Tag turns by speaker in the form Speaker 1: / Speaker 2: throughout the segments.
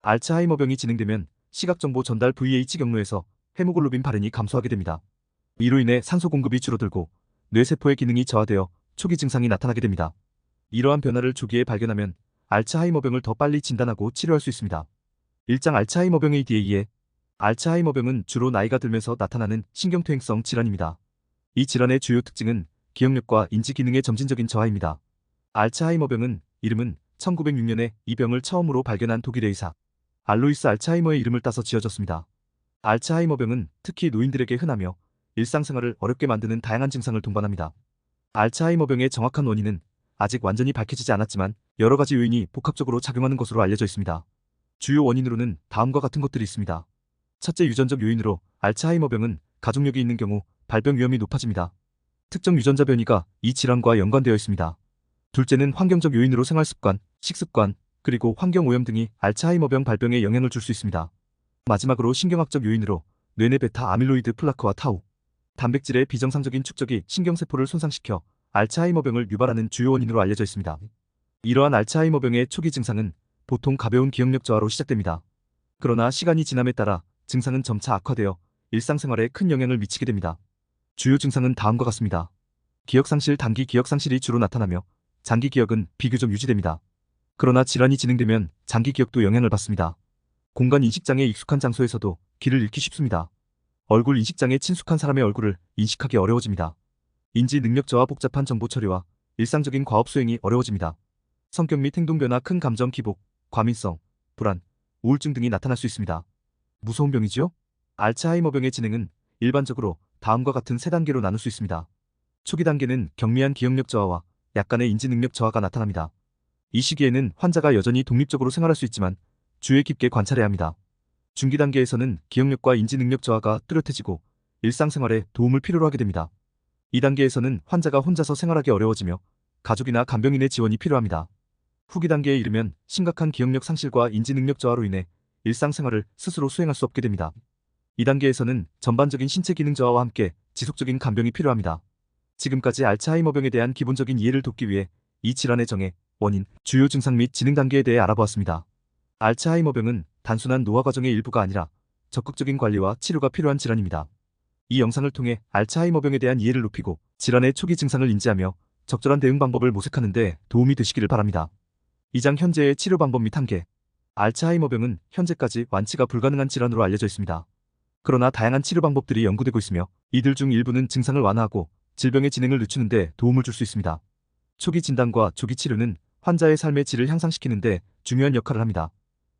Speaker 1: 알츠하이머병이 진행되면 시각정보 전달 VH 경로에서 헤모글로빈 발현이 감소하게 됩니다. 이로 인해 산소 공급이 줄어들고 뇌세포의 기능이 저하되어 초기 증상이 나타나게 됩니다. 이러한 변화를 조기에 발견하면 알츠하이머병을 더 빨리 진단하고 치료할 수 있습니다. 1장 알츠하이머병의 DAE. 알츠하이머병은 주로 나이가 들면서 나타나는 신경퇴행성 질환입니다. 이 질환의 주요 특징은 기억력과 인지 기능의 점진적인 저하입니다. 알츠하이머병은 이름은 1906년에 이 병을 처음으로 발견한 독일의 의사 알로이스 알츠하이머의 이름을 따서 지어졌습니다. 알츠하이머병은 특히 노인들에게 흔하며 일상생활을 어렵게 만드는 다양한 증상을 동반합니다. 알츠하이머병의 정확한 원인은 아직 완전히 밝혀지지 않았지만 여러 가지 요인이 복합적으로 작용하는 것으로 알려져 있습니다. 주요 원인으로는 다음과 같은 것들이 있습니다. 첫째, 유전적 요인으로 알츠하이머병은 가족력이 있는 경우 발병 위험이 높아집니다. 특정 유전자 변이가 이 질환과 연관되어 있습니다. 둘째는 환경적 요인으로 생활습관, 식습관, 그리고 환경오염 등이 알츠하이머병 발병에 영향을 줄 수 있습니다. 마지막으로 신경학적 요인으로 뇌내 베타 아밀로이드 플라크와 타우, 단백질의 비정상적인 축적이 신경세포를 손상시켜 알츠하이머병을 유발하는 주요 원인으로 알려져 있습니다. 이러한 알츠하이머병의 초기 증상은 보통 가벼운 기억력 저하로 시작됩니다. 그러나 시간이 지남에 따라 증상은 점차 악화되어 일상생활에 큰 영향을 미치게 됩니다. 주요 증상은 다음과 같습니다. 기억상실, 단기 기억상실이 주로 나타나며 장기 기억은 비교적 유지됩니다. 그러나 질환이 진행되면 장기 기억도 영향을 받습니다. 공간 인식장애, 익숙한 장소에서도 길을 잃기 쉽습니다. 얼굴 인식장애, 친숙한 사람의 얼굴을 인식하기 어려워집니다. 인지 능력 저하, 복잡한 정보 처리와 일상적인 과업 수행이 어려워집니다. 성격 및 행동 변화, 큰 감정 기복, 과민성, 불안, 우울증 등이 나타날 수 있습니다. 무서운 병이지요? 알츠하이머병의 진행은 일반적으로 다음과 같은 세 단계로 나눌 수 있습니다. 초기 단계는 경미한 기억력 저하와 약간의 인지 능력 저하가 나타납니다. 이 시기에는 환자가 여전히 독립적으로 생활할 수 있지만 주의 깊게 관찰해야 합니다. 중기 단계에서는 기억력과 인지 능력 저하가 뚜렷해지고 일상생활에 도움을 필요로 하게 됩니다. 이 단계에서는 환자가 혼자서 생활하기 어려워지며 가족이나 간병인의 지원이 필요합니다. 후기 단계에 이르면 심각한 기억력 상실과 인지 능력 저하로 인해 일상생활을 스스로 수행할 수 없게 됩니다. 이 단계에서는 전반적인 신체 기능 저하와 함께 지속적인 간병이 필요합니다. 지금까지 알츠하이머병에 대한 기본적인 이해를 돕기 위해 이 질환의 정해, 원인, 주요 증상 및 진행 단계에 대해 알아보았습니다. 알츠하이머병은 단순한 노화 과정의 일부가 아니라 적극적인 관리와 치료가 필요한 질환입니다. 이 영상을 통해 알츠하이머병에 대한 이해를 높이고 질환의 초기 증상을 인지하며 적절한 대응 방법을 모색하는 데 도움이 되시기를 바랍니다. 2장 현재의 치료 방법 및 한계. 알츠하이머병은 현재까지 완치가 불가능한 질환으로 알려져 있습니다. 그러나 다양한 치료 방법들이 연구되고 있으며 이들 중 일부는 증상을 완화하고 질병의 진행을 늦추는 데 도움을 줄 수 있습니다. 초기 진단과 조기 치료는 환자의 삶의 질을 향상시키는 데 중요한 역할을 합니다.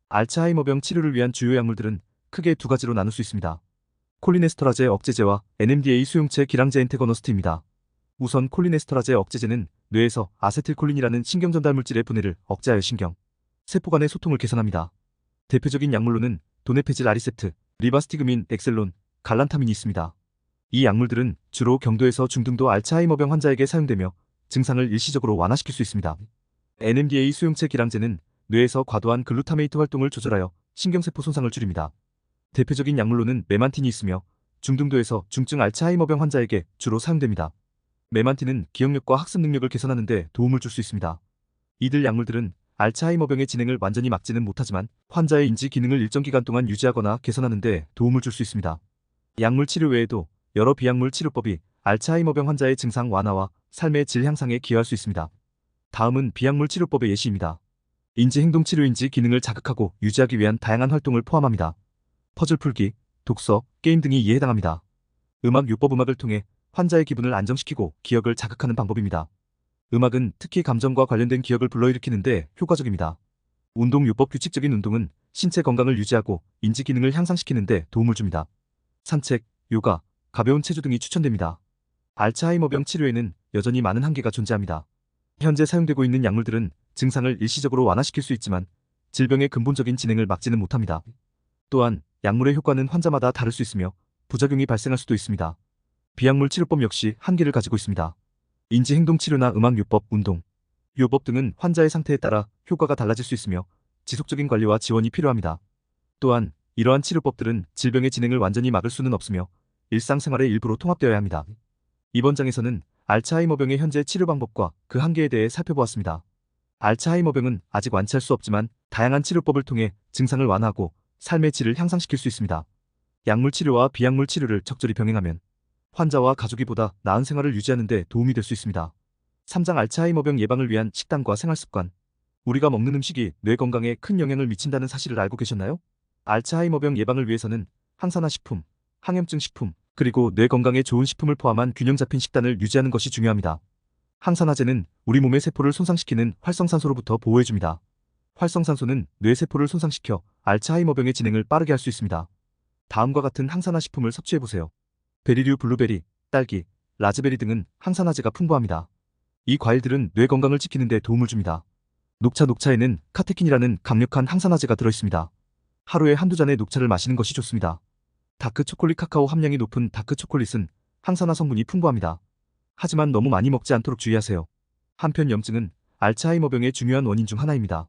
Speaker 1: 알츠하이머병 치료를 위한 주요 약물들은 크게 두 가지로 나눌 수 있습니다. 콜리네스터라제 억제제와 NMDA 수용체 기량제 엔테거너스트입니다. 우선 콜리네스터라제 억제제는 뇌에서 아세틸콜린이라는 신경전달 물질의 분해를 억제하여 신경, 세포 간의 소통을 개선합니다. 대표적인 약물로는 도네페질 아리셉트, 리바스티그민, 엑셀론, 갈란타민이 있습니다. 이 약물들은 주로 경도에서 중등도 알츠하이머병 환자에게 사용되며 증상을 일시적으로 완화시킬 수 있습니다. NMDA 수용체 기량제는 뇌에서 과도한 글루타메이트 활동을 조절하여 신경세포 손상을 줄입니다. 대표적인 약물로는 메만틴이 있으며 중등도에서 중증 알츠하이머병 환자에게 주로 사용됩니다. 메만틴은 기억력과 학습 능력을 개선하는 데 도움을 줄 수 있습니다. 이들 약물들은 알츠하이머병의 진행을 완전히 막지는 못하지만 환자의 인지 기능을 일정 기간 동안 유지하거나 개선하는 데 도움을 줄 수 있습니다. 약물 치료 외에도 여러 비약물 치료법이 알츠하이머병 환자의 증상 완화와 삶의 질 향상에 기여할 수 있습니다. 다음은 비약물 치료법의 예시입니다. 인지행동 치료, 인지 기능을 자극하고 유지하기 위한 다양한 활동을 포함합니다. 퍼즐 풀기, 독서, 게임 등이 이에 해당합니다. 음악, 요법, 음악을 통해 환자의 기분을 안정시키고 기억을 자극하는 방법입니다. 음악은 특히 감정과 관련된 기억을 불러일으키는데 효과적입니다. 운동, 요법, 규칙적인 운동은 신체 건강을 유지하고 인지 기능을 향상시키는 데 도움을 줍니다. 산책, 요가, 가벼운 체조 등이 추천됩니다. 알츠하이머병 치료에는 여전히 많은 한계가 존재합니다. 현재 사용되고 있는 약물들은 증상을 일시적으로 완화시킬 수 있지만 질병의 근본적인 진행을 막지는 못합니다. 또한 약물의 효과는 환자마다 다를 수 있으며 부작용이 발생할 수도 있습니다. 비약물 치료법 역시 한계를 가지고 있습니다. 인지행동 치료나 음악, 요법, 운동, 요법 등은 환자의 상태에 따라 효과가 달라질 수 있으며 지속적인 관리와 지원이 필요합니다. 또한 이러한 치료법들은 질병의 진행을 완전히 막을 수는 없으며 일상생활의 일부로 통합되어야 합니다. 이번 장에서는 알츠하이머병의 현재 치료 방법과 그 한계에 대해 살펴보았습니다. 알츠하이머병은 아직 완치할 수 없지만 다양한 치료법을 통해 증상을 완화하고 삶의 질을 향상시킬 수 있습니다. 약물 치료와 비약물 치료를 적절히 병행하면 환자와 가족이 보다 나은 생활을 유지하는 데 도움이 될 수 있습니다. 3장 알츠하이머병 예방을 위한 식단과 생활습관. 우리가 먹는 음식이 뇌 건강에 큰 영향을 미친다는 사실을 알고 계셨나요? 알츠하이머병 예방을 위해서는 항산화 식품, 항염증 식품, 그리고 뇌 건강에 좋은 식품을 포함한 균형 잡힌 식단을 유지하는 것이 중요합니다. 항산화제는 우리 몸의 세포를 손상시키는 활성산소로부터 보호해줍니다. 활성산소는 뇌 세포를 손상시켜 알츠하이머병의 진행을 빠르게 할 수 있습니다. 다음과 같은 항산화 식품을 섭취해보세요. 베리류 블루베리, 딸기, 라즈베리 등은 항산화제가 풍부합니다. 이 과일들은 뇌 건강을 지키는 데 도움을 줍니다. 녹차에는 카테킨이라는 강력한 항산화제가 들어있습니다. 하루에 한두 잔의 녹차를 마시는 것이 좋습니다. 다크 초콜릿 카카오 함량이 높은 다크 초콜릿은 항산화 성분이 풍부합니다. 하지만 너무 많이 먹지 않도록 주의하세요. 한편 염증은 알츠하이머병의 중요한 원인 중 하나입니다.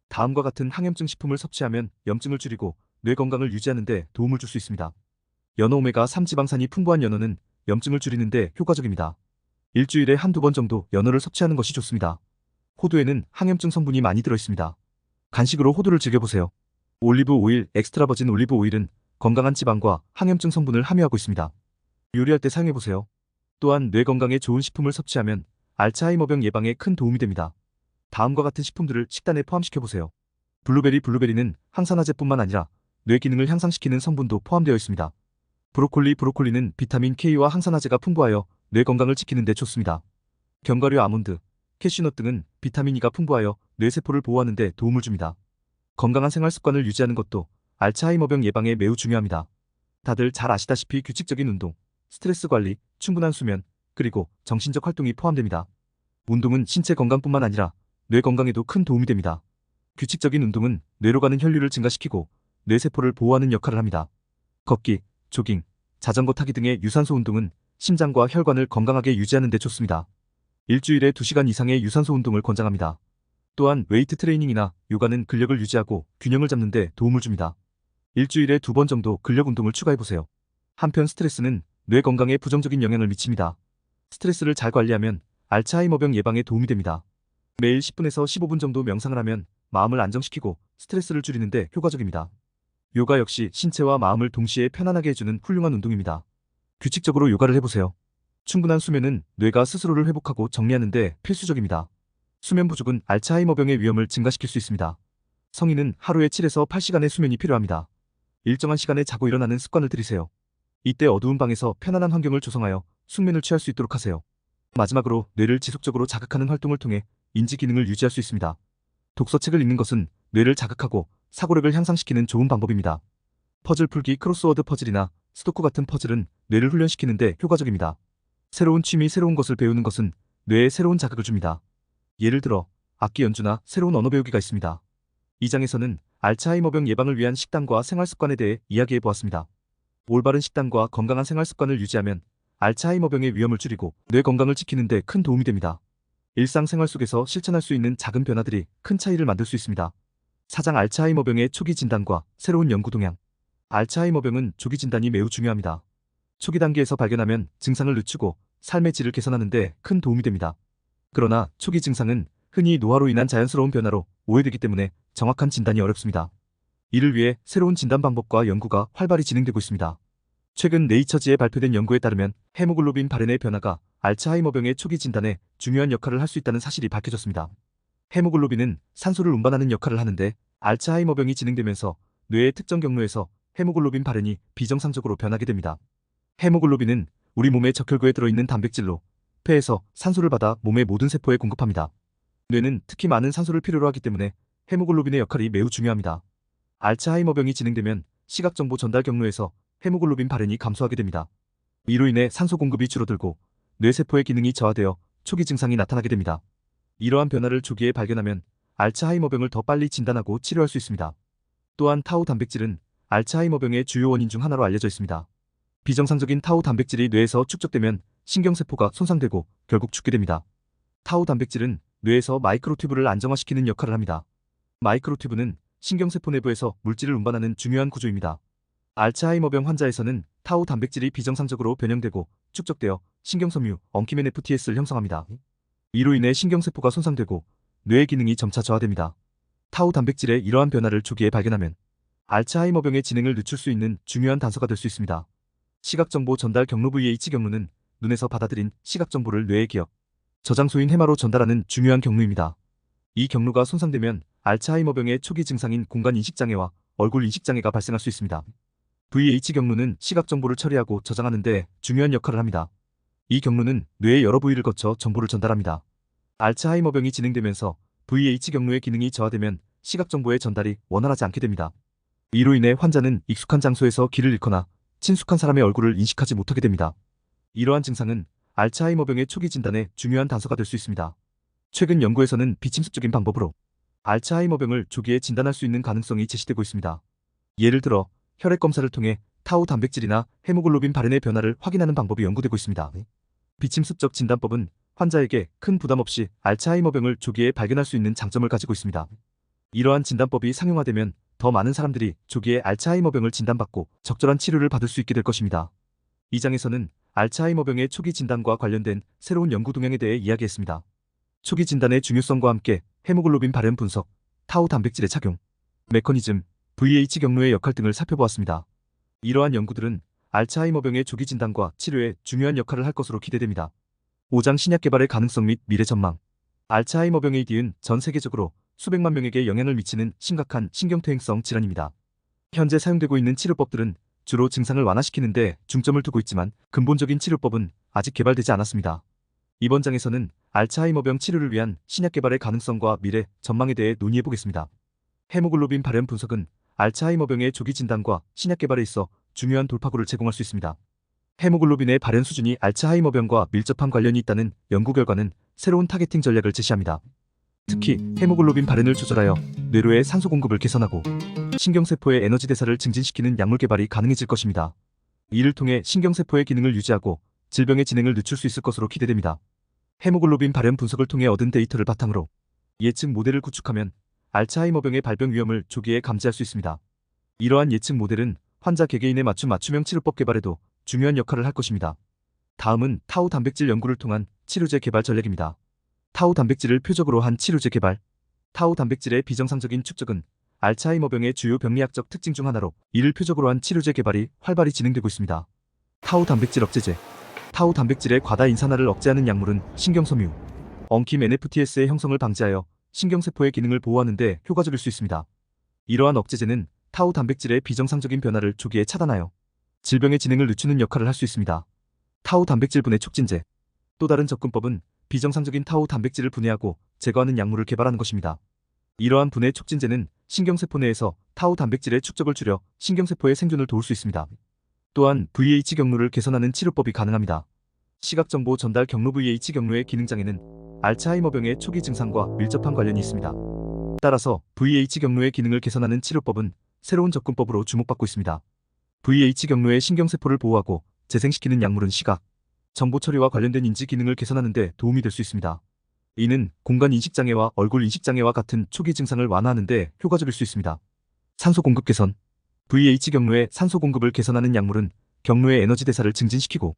Speaker 1: 다음과 같은 항염증 식품을 섭취하면 염증을 줄이고 뇌 건강을 유지하는 데 도움을 줄 수 있습니다. 연어 오메가3 지방산이 풍부한 연어는 염증을 줄이는 데 효과적입니다. 일주일에 한두 번 정도 연어를 섭취하는 것이 좋습니다. 호두에는 항염증 성분이 많이 들어있습니다. 간식으로 호두를 즐겨보세요. 올리브 오일, 엑스트라 버진 올리브 오일은 건강한 지방과 항염증 성분을 함유하고 있습니다. 요리할 때 사용해보세요. 또한 뇌 건강에 좋은 식품을 섭취하면 알츠하이머병 예방에 큰 도움이 됩니다. 다음과 같은 식품들을 식단에 포함시켜보세요. 블루베리는 항산화제뿐만 아니라 뇌 기능을 향상시키는 성분도 포함되어 있습니다. 브로콜리는 비타민 K와 항산화제가 풍부하여 뇌 건강을 지키는 데 좋습니다. 견과류 아몬드, 캐슈넛 등은 비타민 E가 풍부하여 뇌 세포를 보호하는 데 도움을 줍니다. 건강한 생활 습관을 유지하는 것도 알츠하이머병 예방에 매우 중요합니다. 다들 잘 아시다시피 규칙적인 운동, 스트레스 관리, 충분한 수면, 그리고 정신적 활동이 포함됩니다. 운동은 신체 건강뿐만 아니라 뇌 건강에도 큰 도움이 됩니다. 규칙적인 운동은 뇌로 가는 혈류를 증가시키고 뇌 세포를 보호하는 역할을 합니다. 걷기, 조깅, 자전거 타기 등의 유산소 운동은 심장과 혈관을 건강하게 유지하는 데 좋습니다. 일주일에 2시간 이상의 유산소 운동을 권장합니다. 또한 웨이트 트레이닝이나 요가는 근력을 유지하고 균형을 잡는 데 도움을 줍니다. 일주일에 2번 정도 근력 운동을 추가해보세요. 한편 스트레스는 뇌 건강에 부정적인 영향을 미칩니다. 스트레스를 잘 관리하면 알츠하이머병 예방에 도움이 됩니다. 매일 10분에서 15분 정도 명상을 하면 마음을 안정시키고 스트레스를 줄이는데 효과적입니다. 요가 역시 신체와 마음을 동시에 편안하게 해주는 훌륭한 운동입니다. 규칙적으로 요가를 해보세요. 충분한 수면은 뇌가 스스로를 회복하고 정리하는 데 필수적입니다. 수면 부족은 알츠하이머병의 위험을 증가시킬 수 있습니다. 성인은 하루에 7에서 8시간의 수면이 필요합니다. 일정한 시간에 자고 일어나는 습관을 들이세요. 이때 어두운 방에서 편안한 환경을 조성하여 숙면을 취할 수 있도록 하세요. 마지막으로 뇌를 지속적으로 자극하는 활동을 통해 인지 기능을 유지할 수 있습니다. 독서책을 읽는 것은 뇌를 자극하고 사고력을 향상시키는 좋은 방법입니다. 퍼즐 풀기, 크로스워드 퍼즐이나 스도쿠 같은 퍼즐은 뇌를 훈련시키는 데 효과적입니다. 새로운 취미, 새로운 것을 배우는 것은 뇌에 새로운 자극을 줍니다. 예를 들어 악기 연주나 새로운 언어 배우기가 있습니다. 이 장에서는 알츠하이머병 예방을 위한 식단과 생활 습관에 대해 이야기해 보았습니다. 올바른 식단과 건강한 생활 습관을 유지하면 알츠하이머병의 위험을 줄이고 뇌 건강을 지키는 데 큰 도움이 됩니다. 일상생활 속에서 실천할 수 있는 작은 변화들이 큰 차이를 만들 수 있습니다. 4장 알츠하이머병의 초기 진단과 새로운 연구 동향. 알츠하이머병은 조기 진단이 매우 중요합니다. 초기 단계에서 발견하면 증상을 늦추고 삶의 질을 개선하는 데 큰 도움이 됩니다. 그러나 초기 증상은 흔히 노화로 인한 자연스러운 변화로 오해되기 때문에 정확한 진단이 어렵습니다. 이를 위해 새로운 진단 방법과 연구가 활발히 진행되고 있습니다. 최근 네이처지에 발표된 연구에 따르면 헤모글로빈 발현의 변화가 알츠하이머병의 초기 진단에 중요한 역할을 할 수 있다는 사실이 밝혀졌습니다. 헤모글로빈은 산소를 운반하는 역할을 하는데 알츠하이머병이 진행되면서 뇌의 특정 경로에서 헤모글로빈 발현이 비정상적으로 변하게 됩니다. 헤모글로빈은 우리 몸의 적혈구에 들어있는 단백질로 폐에서 산소를 받아 몸의 모든 세포에 공급합니다. 뇌는 특히 많은 산소를 필요로 하기 때문에 헤모글로빈의 역할이 매우 중요합니다. 알츠하이머병이 진행되면 시각정보 전달 경로에서 헤모글로빈 발현이 감소하게 됩니다. 이로 인해 산소 공급이 줄어들고 뇌세포의 기능이 저하되어 초기 증상이 나타나게 됩니다. 이러한 변화를 조기에 발견하면 알츠하이머병을 더 빨리 진단하고 치료할 수 있습니다. 또한 타우 단백질은 알츠하이머병의 주요 원인 중 하나로 알려져 있습니다. 비정상적인 타우 단백질이 뇌에서 축적되면 신경세포가 손상되고 결국 죽게 됩니다. 타우 단백질은 뇌에서 마이크로튜브를 안정화시키는 역할을 합니다. 마이크로튜브는 신경세포 내부에서 물질을 운반하는 중요한 구조입니다. 알츠하이머병 환자에서는 타우 단백질이 비정상적으로 변형되고 축적되어 신경섬유, 엉키멘 FTS를 형성합니다. 이로 인해 신경세포가 손상되고 뇌의 기능이 점차 저하됩니다. 타우 단백질의 이러한 변화를 초기에 발견하면 알츠하이머병의 진행을 늦출 수 있는 중요한 단서가 될 수 있습니다. 시각정보 전달 경로 VH 경로는 눈에서 받아들인 시각정보를 뇌의 기억, 저장소인 해마로 전달하는 중요한 경로입니다. 이 경로가 손상되면 알츠하이머병의 초기 증상인 공간인식장애와 얼굴인식장애가 발생할 수 있습니다. VH 경로는 시각정보를 처리하고 저장하는 데 중요한 역할을 합니다. 이 경로는 뇌의 여러 부위를 거쳐 정보를 전달합니다. 알츠하이머병이 진행되면서 VH 경로의 기능이 저하되면 시각정보의 전달이 원활하지 않게 됩니다. 이로 인해 환자는 익숙한 장소에서 길을 잃거나 친숙한 사람의 얼굴을 인식하지 못하게 됩니다. 이러한 증상은 알츠하이머병의 초기 진단에 중요한 단서가 될 수 있습니다. 최근 연구에서는 비침습적인 방법으로 알츠하이머병을 조기에 진단할 수 있는 가능성이 제시되고 있습니다. 예를 들어 혈액 검사를 통해 타우 단백질이나 헤모글로빈 발현의 변화를 확인하는 방법이 연구되고 있습니다. 비침습적 진단법은 환자에게 큰 부담 없이 알츠하이머병을 조기에 발견할 수 있는 장점을 가지고 있습니다. 이러한 진단법이 상용화되면 더 많은 사람들이 조기에 알츠하이머병을 진단받고 적절한 치료를 받을 수 있게 될 것입니다. 이 장에서는 알츠하이머병의 초기 진단과 관련된 새로운 연구 동향에 대해 이야기했습니다. 초기 진단의 중요성과 함께 헤모글로빈 발현 분석, 타우 단백질의 착용, 메커니즘, VH 경로의 역할 등을 살펴보았습니다. 이러한 연구들은 알츠하이머병의 조기 진단과 치료에 중요한 역할을 할 것으로 기대됩니다. 5장 신약 개발의 가능성 및 미래 전망. 알츠하이머병의 뒤은 전 세계적으로 수백만 명에게 영향을 미치는 심각한 신경퇴행성 질환입니다. 현재 사용되고 있는 치료법들은 주로 증상을 완화시키는 데 중점을 두고 있지만 근본적인 치료법은 아직 개발되지 않았습니다. 이번 장에서는 알츠하이머병 치료를 위한 신약 개발의 가능성과 미래 전망에 대해 논의해 보겠습니다. 헤모글로빈 발현 분석은 알츠하이머병의 조기 진단과 신약 개발에 있어 중요한 돌파구를 제공할 수 있습니다. 헤모글로빈의 발현 수준이 알츠하이머병과 밀접한 관련이 있다는 연구 결과는 새로운 타겟팅 전략을 제시합니다. 특히 헤모글로빈 발현을 조절하여 뇌로의 산소 공급을 개선하고 신경세포의 에너지 대사를 증진시키는 약물 개발이 가능해질 것입니다. 이를 통해 신경세포의 기능을 유지하고 질병의 진행을 늦출 수 있을 것으로 기대됩니다. 헤모글로빈 발현 분석을 통해 얻은 데이터를 바탕으로 예측 모델을 구축하면 알츠하이머병의 발병 위험을 조기에 감지할 수 있습니다. 이러한 예측 모델은 환자 개개인에 맞춘 맞춤형 치료법 개발에도 중요한 역할을 할 것입니다. 다음은 타우 단백질 연구를 통한 치료제 개발 전략입니다. 타우 단백질을 표적으로 한 치료제 개발. 타우 단백질의 비정상적인 축적은 알츠하이머병의 주요 병리학적 특징 중 하나로 이를 표적으로 한 치료제 개발이 활발히 진행되고 있습니다. 타우 단백질 억제제. 타우 단백질의 과다 인산화를 억제하는 약물은 신경섬유, 엉킴 NFTS의 형성을 방지하여 신경세포의 기능을 보호하는 데 효과적일 수 있습니다. 이러한 억제제는 타우 단백질의 비정상적인 변화를 조기에 차단하여 질병의 진행을 늦추는 역할을 할 수 있습니다. 타우 단백질 분해 촉진제. 또 다른 접근법은 비정상적인 타우 단백질을 분해하고 제거하는 약물을 개발하는 것입니다. 이러한 분해 촉진제는 신경세포 내에서 타우 단백질의 축적을 줄여 신경세포의 생존을 도울 수 있습니다. 또한 VH 경로를 개선하는 치료법이 가능합니다. 시각정보 전달 경로 VH 경로의 기능장애는 알츠하이머병의 초기 증상과 밀접한 관련이 있습니다. 따라서 VH 경로의 기능을 개선하는 치료법은 새로운 접근법으로 주목받고 있습니다. VH 경로의 신경세포를 보호하고 재생시키는 약물은 시각, 정보 처리와 관련된 인지 기능을 개선하는 데 도움이 될 수 있습니다. 이는 공간 인식장애와 얼굴 인식장애와 같은 초기 증상을 완화하는 데 효과적일 수 있습니다. 산소 공급 개선. VH 경로의 산소 공급을 개선하는 약물은 경로의 에너지 대사를 증진시키고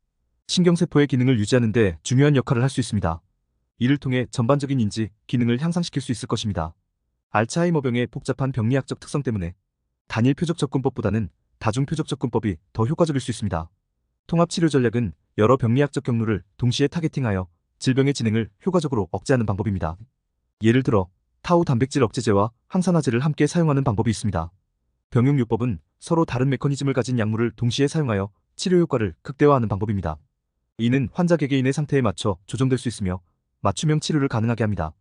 Speaker 1: 신경세포의 기능을 유지하는 데 중요한 역할을 할 수 있습니다. 이를 통해 전반적인 인지, 기능을 향상시킬 수 있을 것입니다. 알츠하이머병의 복잡한 병리학적 특성 때문에 단일 표적 접근법보다는 다중 표적 접근법이 더 효과적일 수 있습니다. 통합치료 전략은 여러 병리학적 경로를 동시에 타겟팅하여 질병의 진행을 효과적으로 억제하는 방법입니다. 예를 들어 타우 단백질 억제제와 항산화제를 함께 사용하는 방법이 있습니다. 병용요법은 서로 다른 메커니즘을 가진 약물을 동시에 사용하여 치료 효과를 극대화하는 방법입니다. 이는 환자 개개인의 상태에 맞춰 조정될 수 있으며 맞춤형 치료를 가능하게 합니다.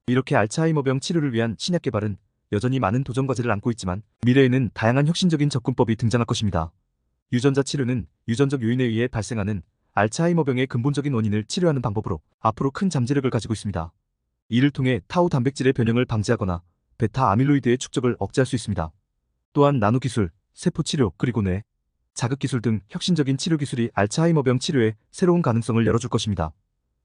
Speaker 1: 이렇게 알츠하이머병 치료를 위한 신약 개발은 여전히 많은 도전 과제를 안고 있지만 미래에는 다양한 혁신적인 접근법이 등장할 것입니다. 유전자 치료는 유전적 요인에 의해 발생하는 알츠하이머병의 근본적인 원인을 치료하는 방법으로 앞으로 큰 잠재력을 가지고 있습니다. 이를 통해 타우 단백질의 변형을 방지하거나 베타 아밀로이드의 축적을 억제할 수 있습니다. 또한 나노기술, 세포치료, 그리고 뇌, 자극기술 등 혁신적인 치료 기술이 알츠하이머병 치료에 새로운 가능성을 열어줄 것입니다.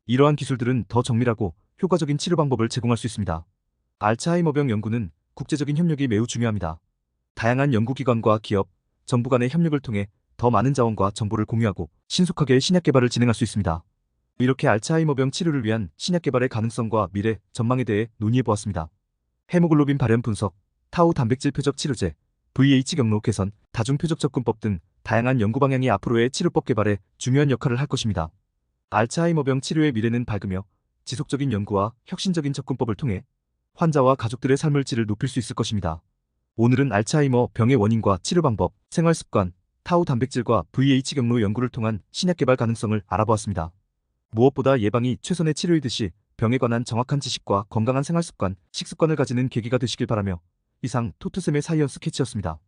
Speaker 1: 이러한 기술들은 더 정밀하고 효과적인 치료 방법을 제공할 수 있습니다. 알츠하이머병 연구는 국제적인 협력이 매우 중요합니다. 다양한 연구기관과 기업, 정부 간의 협력을 통해 더 많은 자원과 정보를 공유하고 신속하게 신약 개발을 진행할 수 있습니다. 이렇게 알츠하이머병 치료를 위한 신약 개발의 가능성과 미래 전망에 대해 논의해 보았습니다. 헤모글로빈 발현 분석, 타우 단백질 표적 치료제, VH 경로 개선, 다중 표적 접근법 등 다양한 연구 방향이 앞으로의 치료법 개발에 중요한 역할을 할 것입니다. 알츠하이머병 치료의 미래는 밝으며 지속적인 연구와 혁신적인 접근법을 통해 환자와 가족들의 삶의 질을 높일 수 있을 것입니다. 오늘은 알츠하이머 병의 원인과 치료 방법, 생활 습관, 타우 단백질과 VH 경로 연구를 통한 신약 개발 가능성을 알아보았습니다. 무엇보다 예방이 최선의 치료이듯이 병에 관한 정확한 지식과 건강한 생활 습관, 식습관을 가지는 계기가 되시길 바라며 이상 토트쌤의 사이언스 캐치였습니다.